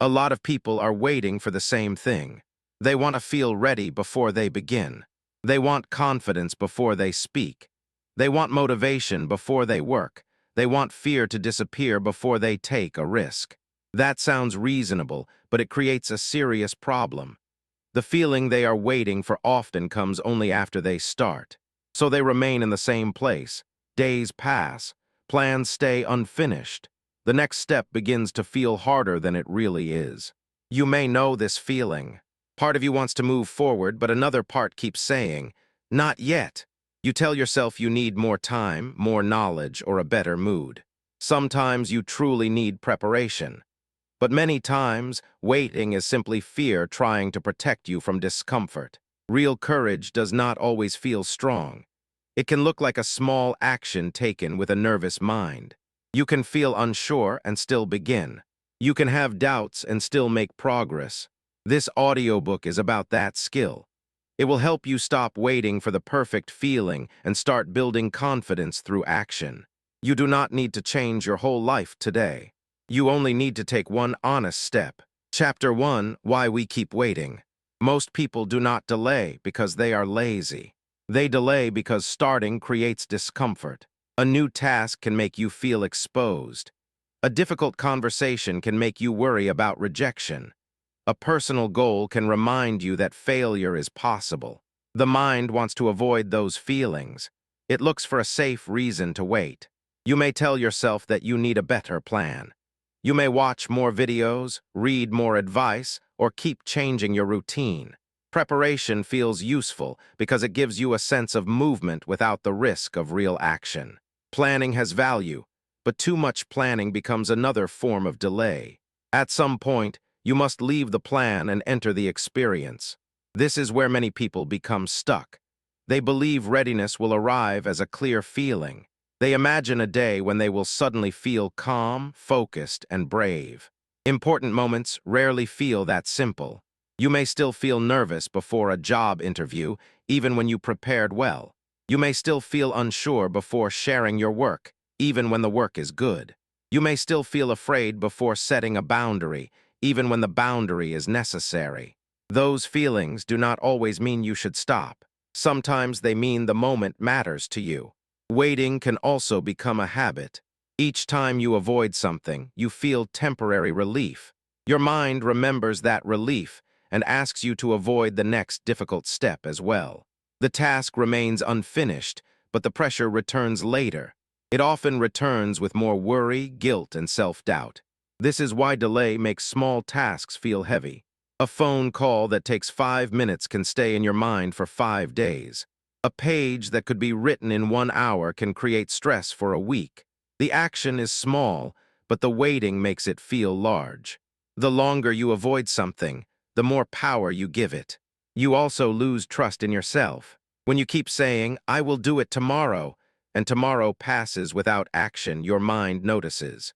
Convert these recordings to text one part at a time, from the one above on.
A lot of people are waiting for the same thing. They want to feel ready before they begin. They want confidence before they speak. They want motivation before they work. They want fear to disappear before they take a risk. That sounds reasonable, but it creates a serious problem. The feeling they are waiting for often comes only after they start. So they remain in the same place. Days pass. Plans stay unfinished. The next step begins to feel harder than it really is. You may know this feeling. Part of you wants to move forward, but another part keeps saying, "Not yet." You tell yourself you need more time, more knowledge, or a better mood. Sometimes you truly need preparation. But many times, waiting is simply fear trying to protect you from discomfort. Real courage does not always feel strong. It can look like a small action taken with a nervous mind. You can feel unsure and still begin. You can have doubts and still make progress. This audiobook is about that skill. It will help you stop waiting for the perfect feeling and start building confidence through action. You do not need to change your whole life today. You only need to take one honest step. Chapter 1: Why We Keep Waiting. Most people do not delay because they are lazy. They delay because starting creates discomfort. A new task can make you feel exposed. A difficult conversation can make you worry about rejection. A personal goal can remind you that failure is possible. The mind wants to avoid those feelings. It looks for a safe reason to wait. You may tell yourself that you need a better plan. You may watch more videos, read more advice, or keep changing your routine. Preparation feels useful because it gives you a sense of movement without the risk of real action. Planning has value, but too much planning becomes another form of delay. At some point, you must leave the plan and enter the experience. This is where many people become stuck. They believe readiness will arrive as a clear feeling. They imagine a day when they will suddenly feel calm, focused, and brave. Important moments rarely feel that simple. You may still feel nervous before a job interview, even when you prepared well. You may still feel unsure before sharing your work, even when the work is good. You may still feel afraid before setting a boundary, even when the boundary is necessary. Those feelings do not always mean you should stop. Sometimes they mean the moment matters to you. Waiting can also become a habit. Each time you avoid something, you feel temporary relief. Your mind remembers that relief and asks you to avoid the next difficult step as well. The task remains unfinished, but the pressure returns later. It often returns with more worry, guilt, and self-doubt. This is why delay makes small tasks feel heavy. A phone call that takes 5 minutes can stay in your mind for 5 days. A page that could be written in 1 hour can create stress for a week. The action is small, but the waiting makes it feel large. The longer you avoid something, the more power you give it. You also lose trust in yourself. When you keep saying, "I will do it tomorrow," and tomorrow passes without action, your mind notices.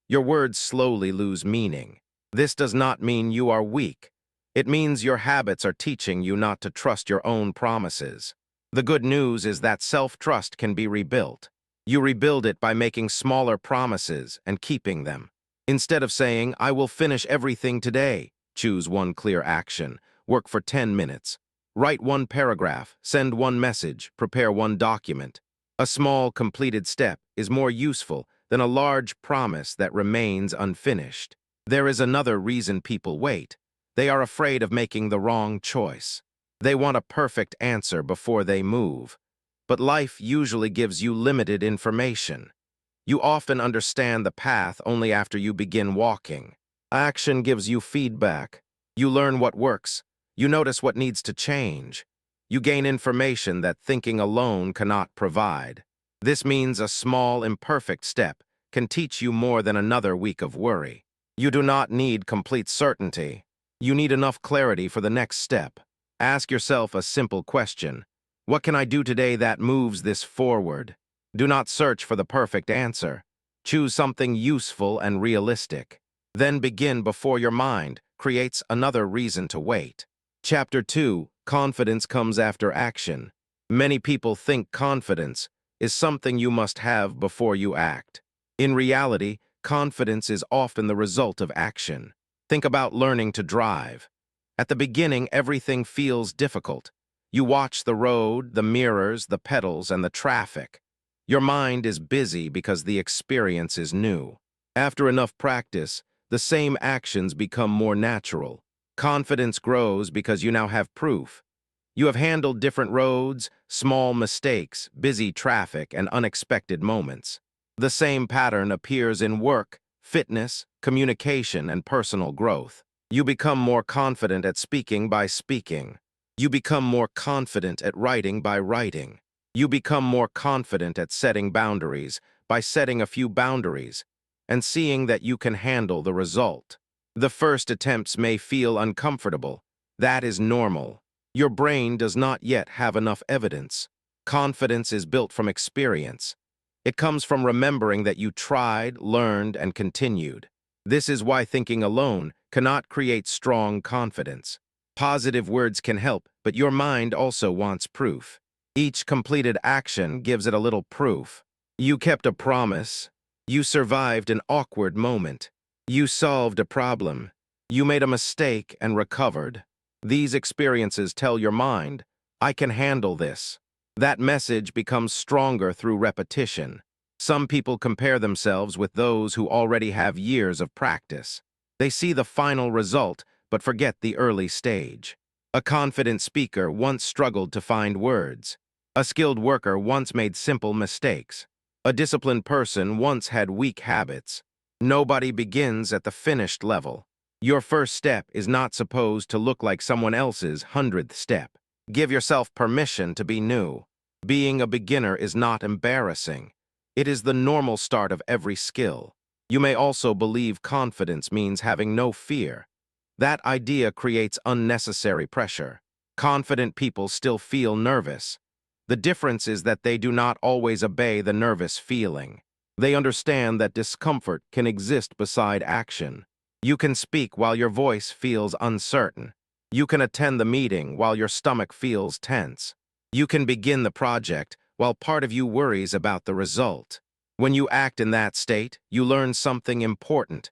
Your words slowly lose meaning. This does not mean you are weak. It means your habits are teaching you not to trust your own promises. The good news is that self-trust can be rebuilt. You rebuild it by making smaller promises and keeping them. Instead of saying, "I will finish everything today," choose one clear action. Work for 10 minutes. Write one paragraph, send one message, prepare one document. A small, completed step is more useful than a large promise that remains unfinished. There is another reason people wait. They are afraid of making the wrong choice. They want a perfect answer before they move. But life usually gives you limited information. You often understand the path only after you begin walking. Action gives you feedback. You learn what works. You notice what needs to change. You gain information that thinking alone cannot provide. This means a small, imperfect step can teach you more than another week of worry. You do not need complete certainty. You need enough clarity for the next step. Ask yourself a simple question. What can I do today that moves this forward? Do not search for the perfect answer. Choose something useful and realistic. Then begin before your mind creates another reason to wait. Chapter 2: Confidence Comes After Action. Many people think confidence is something you must have before you act. In reality, confidence is often the result of action. Think about learning to drive. At the beginning, everything feels difficult. You watch the road, the mirrors, the pedals, and the traffic. Your mind is busy because the experience is new. After enough practice, the same actions become more natural. Confidence grows because you now have proof. You have handled different roads, small mistakes, busy traffic, and unexpected moments. The same pattern appears in work, fitness, communication, and personal growth. You become more confident at speaking by speaking. You become more confident at writing by writing. You become more confident at setting boundaries by setting a few boundaries and seeing that you can handle the result. The first attempts may feel uncomfortable. That is normal. Your brain does not yet have enough evidence. Confidence is built from experience. It comes from remembering that you tried, learned, and continued. This is why thinking alone cannot create strong confidence. Positive words can help, but your mind also wants proof. Each completed action gives it a little proof. You kept a promise. You survived an awkward moment. You solved a problem. You made a mistake and recovered. These experiences tell your mind, I can handle this. That message becomes stronger through repetition. Some people compare themselves with those who already have years of practice. They see the final result, but forget the early stage. A confident speaker once struggled to find words. A skilled worker once made simple mistakes. A disciplined person once had weak habits. Nobody begins at the finished level. Your first step is not supposed to look like someone else's 100th step. Give yourself permission to be new. Being a beginner is not embarrassing. It is the normal start of every skill. You may also believe confidence means having no fear. That idea creates unnecessary pressure. Confident people still feel nervous. The difference is that they do not always obey the nervous feeling. They understand that discomfort can exist beside action. You can speak while your voice feels uncertain. You can attend the meeting while your stomach feels tense. You can begin the project while part of you worries about the result. When you act in that state, you learn something important.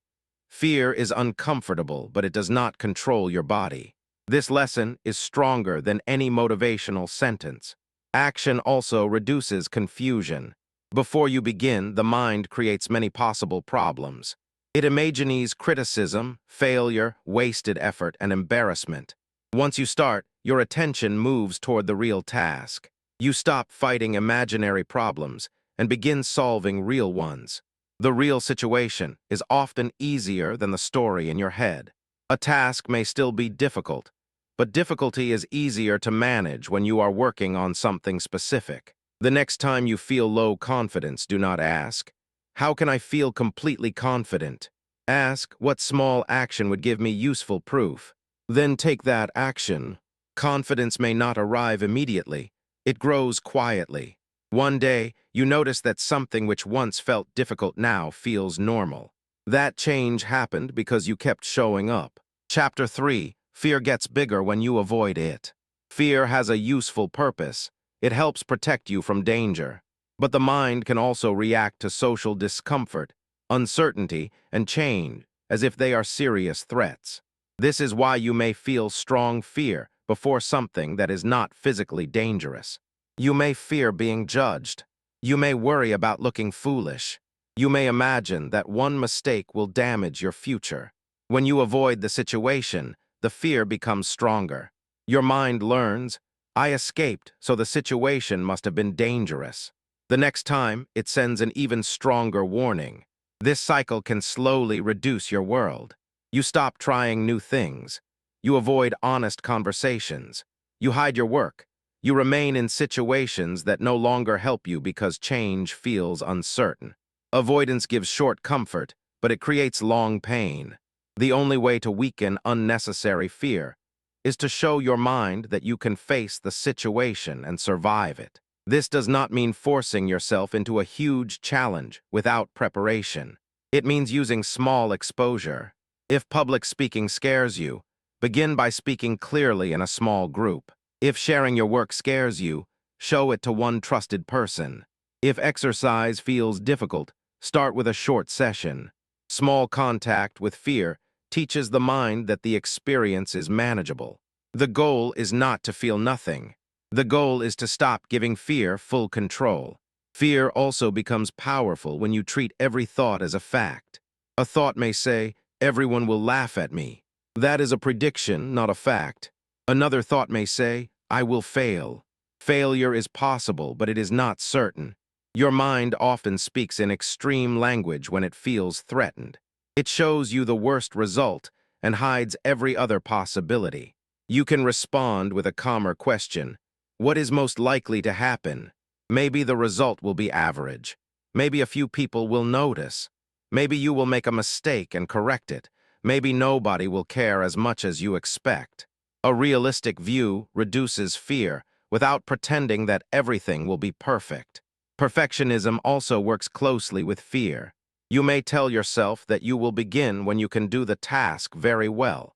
Fear is uncomfortable, but it does not control your body. This lesson is stronger than any motivational sentence. Action also reduces confusion. Before you begin, the mind creates many possible problems. It imagines criticism, failure, wasted effort, and embarrassment. Once you start, your attention moves toward the real task. You stop fighting imaginary problems and begin solving real ones. The real situation is often easier than the story in your head. A task may still be difficult, but difficulty is easier to manage when you are working on something specific. The next time you feel low confidence, do not ask, how can I feel completely confident? Ask, what small action would give me useful proof? Then take that action. Confidence may not arrive immediately. It grows quietly. One day, you notice that something which once felt difficult now feels normal. That change happened because you kept showing up. Chapter 3. Fear gets bigger when you avoid it. Fear has a useful purpose. It helps protect you from danger. But the mind can also react to social discomfort, uncertainty, and change as if they are serious threats. This is why you may feel strong fear before something that is not physically dangerous. You may fear being judged. You may worry about looking foolish. You may imagine that one mistake will damage your future. When you avoid the situation, the fear becomes stronger. Your mind learns, I escaped, so the situation must have been dangerous. The next time, it sends an even stronger warning. This cycle can slowly reduce your world. You stop trying new things. You avoid honest conversations. You hide your work. You remain in situations that no longer help you because change feels uncertain. Avoidance gives short comfort, but it creates long pain. The only way to weaken unnecessary fear is to show your mind that you can face the situation and survive it. This does not mean forcing yourself into a huge challenge without preparation. It means using small exposure. If public speaking scares you, begin by speaking clearly in a small group. If sharing your work scares you, show it to one trusted person. If exercise feels difficult, start with a short session. Small contact with fear teaches the mind that the experience is manageable. The goal is not to feel nothing. The goal is to stop giving fear full control. Fear also becomes powerful when you treat every thought as a fact. A thought may say, "Everyone will laugh at me." That is a prediction, not a fact. Another thought may say, "I will fail." Failure is possible, but it is not certain. Your mind often speaks in extreme language when it feels threatened. It shows you the worst result and hides every other possibility. You can respond with a calmer question. What is most likely to happen? Maybe the result will be average. Maybe a few people will notice. Maybe you will make a mistake and correct it. Maybe nobody will care as much as you expect. A realistic view reduces fear without pretending that everything will be perfect. Perfectionism also works closely with fear. You may tell yourself that you will begin when you can do the task very well.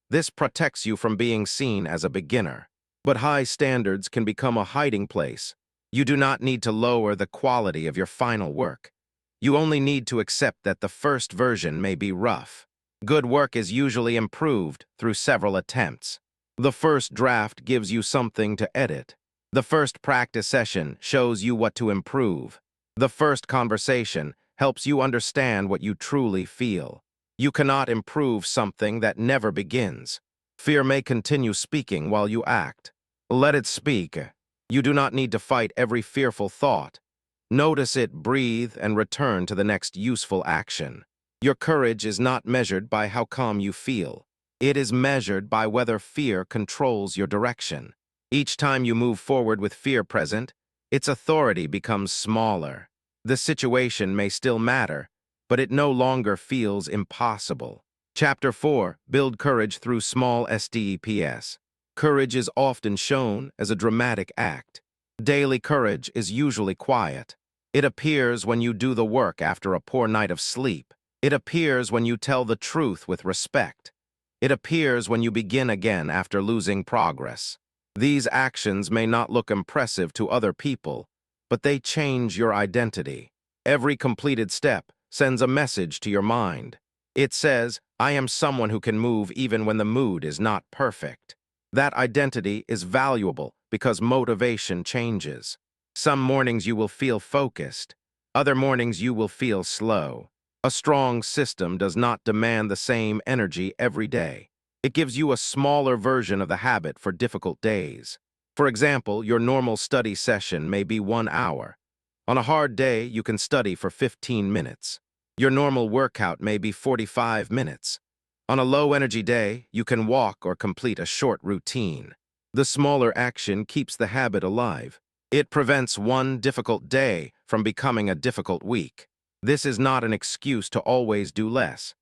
This protects you from being seen as a beginner. But high standards can become a hiding place. You do not need to lower the quality of your final work. You only need to accept that the first version may be rough. Good work is usually improved through several attempts. The first draft gives you something to edit. The first practice session shows you what to improve. The first conversation helps you understand what you truly feel. You cannot improve something that never begins. Fear may continue speaking while you act. Let it speak. You do not need to fight every fearful thought. Notice it, breathe, and return to the next useful action. Your courage is not measured by how calm you feel. It is measured by whether fear controls your direction. Each time you move forward with fear present, its authority becomes smaller. The situation may still matter, but it no longer feels impossible. Chapter 4. Build courage through small steps. Courage is often shown as a dramatic act. Daily courage is usually quiet. It appears when you do the work after a poor night of sleep. It appears when you tell the truth with respect. It appears when you begin again after losing progress. These actions may not look impressive to other people, but they change your identity. Every completed step sends a message to your mind. It says, "I am someone who can move even when the mood is not perfect." That identity is valuable because motivation changes. Some mornings you will feel focused. Other mornings you will feel slow. A strong system does not demand the same energy every day. It gives you a smaller version of the habit for difficult days. For example, your normal study session may be 1 hour. On a hard day, you can study for 15 minutes. Your normal workout may be 45 minutes. On a low-energy day, you can walk or complete a short routine. The smaller action keeps the habit alive. It prevents one difficult day from becoming a difficult week. This is not an excuse to always do less.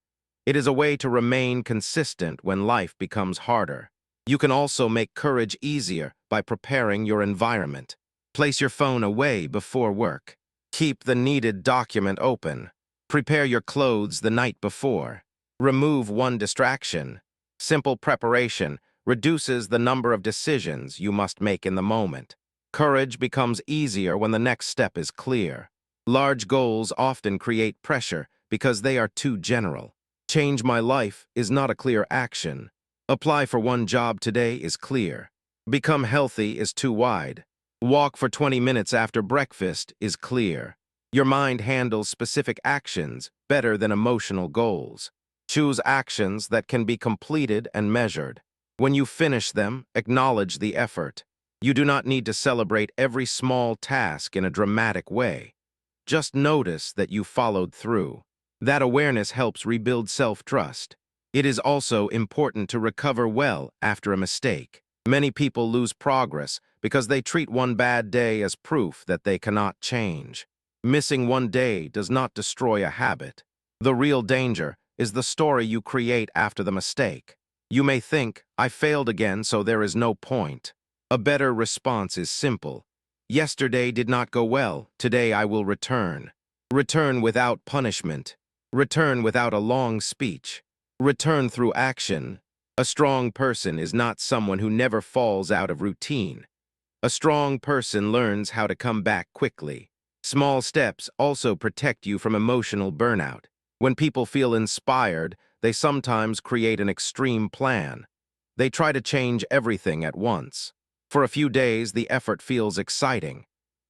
It is a way to remain consistent when life becomes harder. You can also make courage easier by preparing your environment. Place your phone away before work. Keep the needed document open. Prepare your clothes the night before. Remove one distraction. Simple preparation reduces the number of decisions you must make in the moment. Courage becomes easier when the next step is clear. Large goals often create pressure because they are too general. Change my life is not a clear action. Apply for one job today is clear. Become healthy is too wide. Walk for 20 minutes after breakfast is clear. Your mind handles specific actions better than emotional goals. Choose actions that can be completed and measured. When you finish them, acknowledge the effort. You do not need to celebrate every small task in a dramatic way. Just notice that you followed through. That awareness helps rebuild self-trust. It is also important to recover well after a mistake. Many people lose progress because they treat one bad day as proof that they cannot change. Missing one day does not destroy a habit. The real danger is the story you create after the mistake. You may think, "I failed again, so there is no point." A better response is simple. Yesterday did not go well. Today I will return. Return without punishment. Return without a long speech. Return through action. A strong person is not someone who never falls out of routine. A strong person learns how to come back quickly. Small steps also protect you from emotional burnout. When people feel inspired, they sometimes create an extreme plan. They try to change everything at once. For a few days, the effort feels exciting.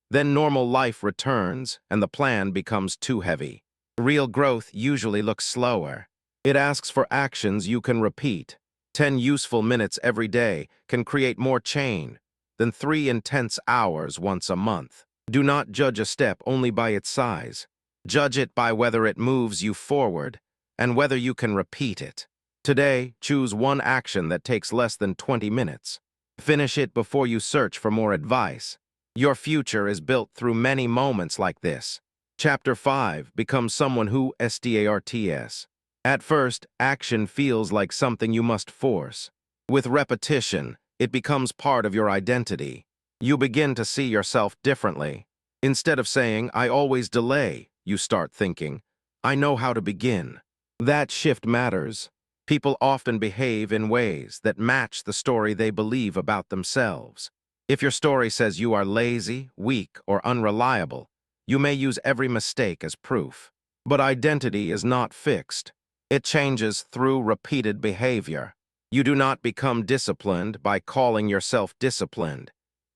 Then normal life returns, and the plan becomes too heavy. Real growth usually looks slower. It asks for actions you can repeat. 10 useful minutes every day can create more change than 3 intense hours once a month. Do not judge a step only by its size. Judge it by whether it moves you forward and whether you can repeat it. Today, choose one action that takes less than 20 minutes. Finish it before you search for more advice. Your future is built through many moments like this. Chapter 5. Become someone who starts. At first, action feels like something you must force. With repetition, it becomes part of your identity. You begin to see yourself differently. Instead of saying, "I always delay," you start thinking, "I know how to begin." That shift matters. People often behave in ways that match the story they believe about themselves. If your story says you are lazy, weak, or unreliable, you may use every mistake as proof. But identity is not fixed. It changes through repeated behavior. You do not become disciplined by calling yourself disciplined.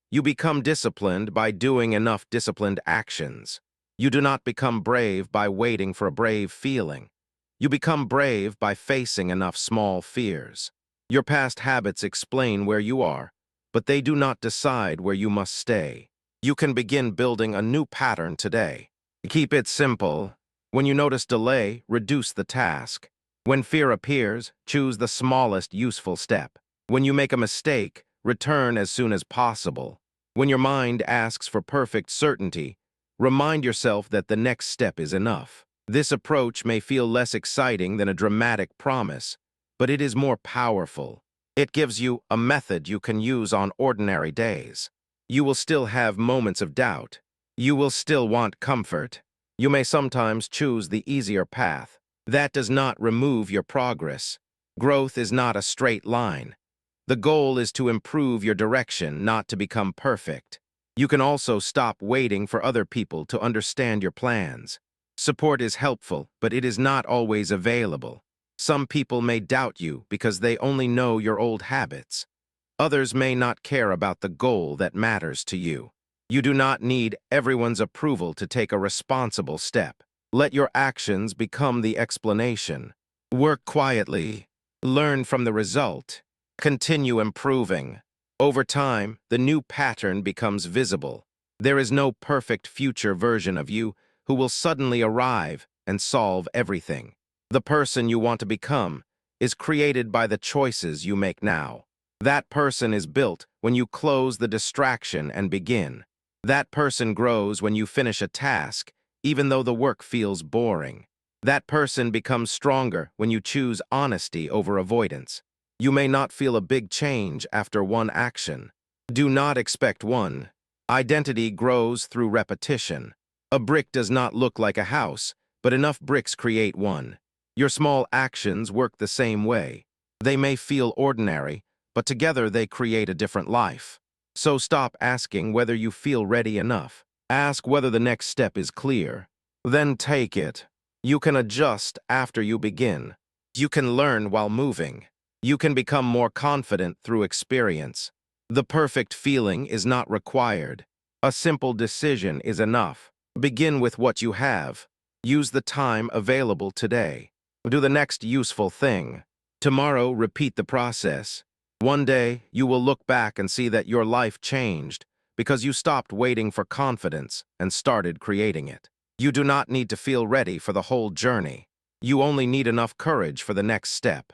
You become disciplined by doing enough disciplined actions. You do not become brave by waiting for a brave feeling. You become brave by facing enough small fears. Your past habits explain where you are, but they do not decide where you must stay. You can begin building a new pattern today. Keep it simple. When you notice delay, reduce the task. When fear appears, choose the smallest useful step. When you make a mistake, return as soon as possible. When your mind asks for perfect certainty, remind yourself that the next step is enough. This approach may feel less exciting than a dramatic promise, but it is more powerful. It gives you a method you can use on ordinary days. You will still have moments of doubt. You will still want comfort. You may sometimes choose the easier path. That does not remove your progress. Growth is not a straight line. The goal is to improve your direction, not to become perfect. You can also stop waiting for other people to understand your plans. Support is helpful, but it is not always available. Some people may doubt you because they only know your old habits. Others may not care about the goal that matters to you. You do not need everyone's approval to take a responsible step. Let your actions become the explanation. Work quietly. Learn from the result. Continue improving. Over time, the new pattern becomes visible. There is no perfect future version of you who will suddenly arrive and solve everything. The person you want to become is created by the choices you make now. That person is built when you close the distraction and begin. That person grows when you finish a task, even though the work feels boring. That person becomes stronger when you choose honesty over avoidance. You may not feel a big change after one action. Do not expect one. Identity grows through repetition. A brick does not look like a house, but enough bricks create one. Your small actions work the same way. They may feel ordinary, but together they create a different life. So stop asking whether you feel ready enough. Ask whether the next step is clear. Then take it. You can adjust after you begin. You can learn while moving. You can become more confident through experience. The perfect feeling is not required. A simple decision is enough. Begin with what you have. Use the time available today. Do the next useful thing. Tomorrow, repeat the process. One day, you will look back and see that your life changed because you stopped waiting for confidence and started creating it. You do not need to feel ready for the whole journey. You only need enough courage for the next step.